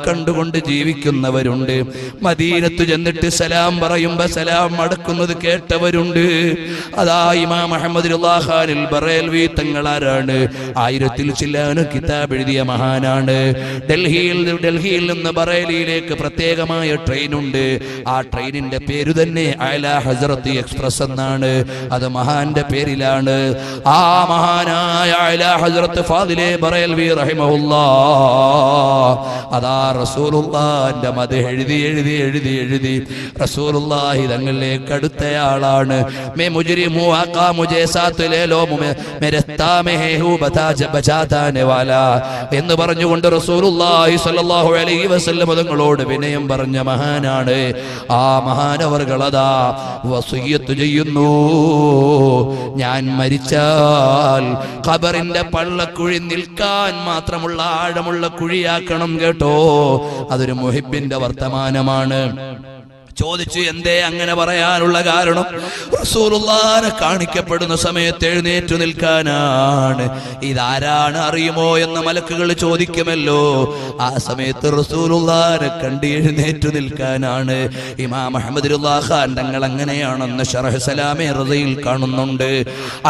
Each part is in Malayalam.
കണ്ടുകൊണ്ട് ജീവിക്കുന്നവരുണ്ട്. മദീനത്ത് ചെന്നിട്ട് സലാം പറയുമ്പോ സലാം മടക്കുന്നത് കേട്ടവരുണ്ട്. അതാ ഇമാം അഹ്മദ് റിളാ ഖാനിൽ ബറേൽവി തങ്ങളാരാണ്? 1000 ചില്ലാന കിതാബ് എഴുതിയ മഹാനാണ്. ഡൽഹിയിൽ നിന്ന് ബറേലിയിലേക്ക് പ്രത്യേകമായ ട്രെയിൻ ഉണ്ട്. ആ ട്രെയിനിന്റെ പേര് തന്നെ അഅ്ലാ ഹസ്രത്ത് എക്സ്പ്രസ് എന്നാണ്. അത് മഹാന്റെ പേരിലാണ്. ആ മഹാനായ അഅ്ലാ ഹസ്രത്ത് ഫാദിലെ ബറേൽവി റഹിമഹുല്ലാഹ് അതാ റസൂലുള്ളാഹിന്റെ മദ്ഹ് എഴുതി റസൂലുള്ളാഹി തങ്ങളിലേക്ക് അടുത്തയാളാണ്. May മുജ്രിമു Agha മുജേ Saath Leh law may രസ്താ may who ബചാതാനെ വാലാ എന്ന് പറഞ്ഞുകൊണ്ട് റസൂലുള്ളാഹി സ്വല്ലല്ലാഹു അലൈഹി വസല്ലം തങ്ങളോട് വിനയം പറഞ്ഞ മഹാനാണ്. ആ മഹാനവർകൾ അതാ വസിയ്യത്ത് ചെയ്യുന്നു, ഞാൻ മരിച്ചാൽ ഖബറിന്റെ പള്ളക്കുഴി നിൽക്കാൻ മാത്രമുള്ള ആഴമുള്ള കുഴിയാക്കണം കേട്ടോ. അതൊരു മുഹിബിന്റെ വർത്തമാനമാണ്. ചോദിച്ചു, എന്തേ അങ്ങനെ പറയാനുള്ള കാരണം? റസൂലുള്ളാഹിനെ കാണിക്കപ്പെടുന്ന സമയത്ത് എഴുന്നേറ്റു നിൽക്കാനാണ്. ഇതാരാണ് അറിയുമോ എന്ന് മലക്കുകൾ ചോദിക്കുമല്ലോ. ആ സമയത്ത് റസൂലുള്ളാഹിനെ കണ്ട് എഴുന്നേറ്റു നിൽക്കാനാണ്. ഇമാം അഹ്മദ് റിളാ ഖാൻ തങ്ങൾ അങ്ങനെയാണെന്ന് ശറഹ് സലാമെ റളിയിൽ കാണുന്നുണ്ട്.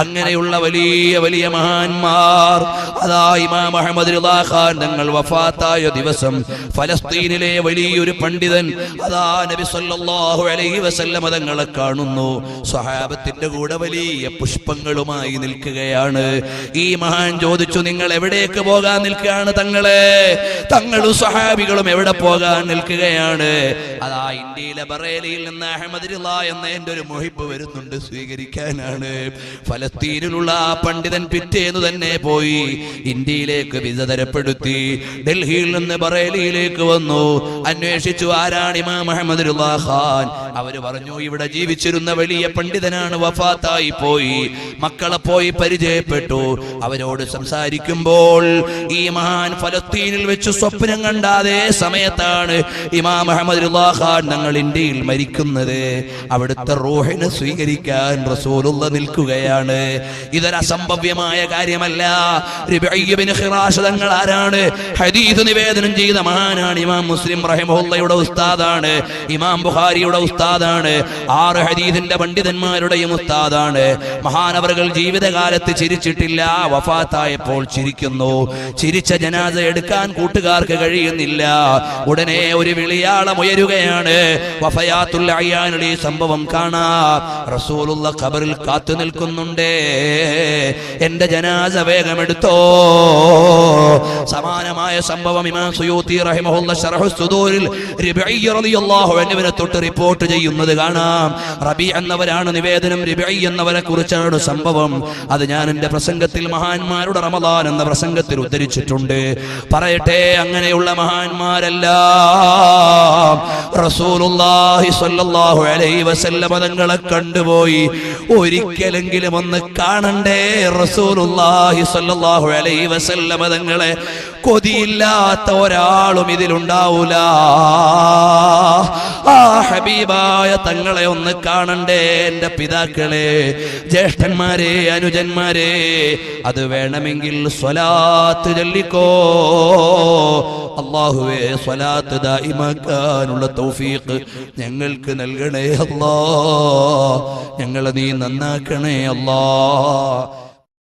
അങ്ങനെയുള്ള വലിയ വലിയ മഹാന്മാർ അതാ ഇമാം അഹ്മദ് റിളാ ഖാൻ തങ്ങൾ വഫാത്തായ ദിവസം ഫലസ്തീനിലെ വലിയൊരു പണ്ഡിതൻ അതാ നബി സല്ലല്ലാഹു അലൈഹി വസല്ലം തങ്ങളെ കാണുന്നു. സ്വഹാബത്തിന്റെ കൂടെ വലിയ പുഷ്പങ്ങളുമായി നിൽക്കുകയാണ്. ഈ മഹാൻ ചോദിച്ചു, നിങ്ങൾ എവിടേക്ക് പോകാൻ നിൽക്കുകയാണ് തങ്ങളെ? തങ്ങളും സ്വഹാബികളും എവിടെ പോകാൻ നിൽക്കുകയാണ്? അതാ ഇന്ത്യയിലെ ബറേലിയിൽ നിന്ന് അഹ്മദ് റിളാ എന്ന എന്റെ ഒരു മുഹിബ് വരുന്നുണ്ട്, സ്വീകരിക്കാനാണ്. ഫലസ്തീനിലുള്ള ആ പണ്ഡിതൻ പിറ്റേന്ന് തന്നെ പോയി ഇന്ത്യയിലേക്ക് വിസ തരപ്പെടുത്തി. ഡൽഹിയിൽ നിന്ന് ബറേലിയിലേക്ക് വന്നു. അന്വേഷിച്ചു, ആരാണ് ഇമാം അഹ്മദ് റിളാ ഖാൻ? അവര് പറഞ്ഞു, ഇവിടെ ജീവിച്ചിരുന്ന വലിയ പണ്ഡിതനാണ്, വഫാത്തായി പോയി. മക്കളെ പോയി പരിചയപ്പെട്ടു. അവരോട് സംസാരിക്കുമ്പോൾ ഈ മഹാൻ ഫലസ്തീനിൽ വെച്ച് സ്വപ്നം കണ്ട അതേ സമയത്താണ് ഇമാം അഹ്മദ് റിളാ ഖാൻ തങ്ങൾ ഇന്ത്യയിൽ മരിക്കുന്നത്. അവിടുത്തെ റൂഹിനെ സ്വീകരിക്കാൻ റസൂലുള്ളാഹി നിൽക്കുകയാണ്. ഇതൊരു അസംഭവ്യമായ കാര്യമല്ല. റിബഈ ഇബ്നു ഖിറാശ് തങ്ങൾ ആരാണ്? ഹദീസ് നിവേദനം ചെയ്ത മഹാനാണ്. ഇമാം മുസ്ലിം റഹിമഹുള്ളയുടെ ഉസ്താദാണ്. ഇമാം ബുഖാരിയുടെ ഉസ്താദാണ്. 6 ഹദീസിന്റെ പണ്ഡിതന്മാരുടെയും ഉസ്താദാണ്. മഹാനവറുകൾ ജീവിതകാലത്ത് ചിരിച്ചിട്ടില്ല, വഫാത്തായപ്പോൾ ചിരിക്കുന്നു. ചിരിച്ച ജനാസ എടുക്കാൻ കൂട്ടുകാർക്ക് കഴിയുന്നില്ല. ഉടനെ ഒരു വിളിയാളം ഉയരുകയാണ്. വഫയാത്തുൽ അയ്യാനിൽ ഈ സംഭവം കാണാം. റസൂലുള്ളാഹി ഖബറിൽ കാത്തു നിൽക്കുന്നുണ്ട്, എന്റെ ജനാസ വേഗം എടുത്തോ. സമാനമായ സംഭവം ഇമാം സുയൂത്തി റഹിമഹുല്ലാഹ് ശറഹു സുദൂരിൽ റിബഈ റളിയല്ലാഹു അൻഹുവിനെ തൊട്ട് റിപ്പോർട്ട് ചെയ്യുന്നത് കാണാം. റബീ എന്നവരാണ് നിവേദനം, റിബഈ എന്നവരെ കുറിച്ചാണ് സംഭവം. അത് ഞാൻ എന്റെ പ്രസംഗത്തിൽ മഹാന്മാരുടെ റമദാൻ എന്ന പ്രസംഗത്തിൽ ഉദ്ധരിച്ചിട്ടുണ്ട്. പറയട്ടെ, അങ്ങനെയുള്ള മഹാന്മാരെല്ലാം റസൂലുള്ളാഹി സ്വല്ലല്ലാഹു അലൈഹി വസല്ലം തങ്ങളെ കണ്ടുപോയി. ഒരിക്കലെങ്കിലും ഒന്ന് കാണണ്ടേ റസൂലുള്ളാഹി സ്വല്ലല്ലാഹു അലൈഹി വസല്ലം തങ്ങളെ? കൊതിയില്ലാത്ത ഒരാളും ഇതിലുണ്ടാവൂല. ആ ഹബീബായ തങ്ങളെ ഒന്ന് കാണണ്ടേ എന്റെ പിതാക്കളെ, ജ്യേഷ്ഠന്മാരെ, അനുജന്മാരെ. അത് വേണമെങ്കിൽ സ്വലാത്ത് ചൊല്ലിക്കോ. അല്ലാഹുവേ, സ്വലാത്ത് ദായിമാക്കാനുള്ള തൗഫീഖ് ഞങ്ങൾക്ക് നൽകണേ അല്ലാഹ്. ഞങ്ങളെ നീ നന്നാക്കണേ അല്ലാഹ്.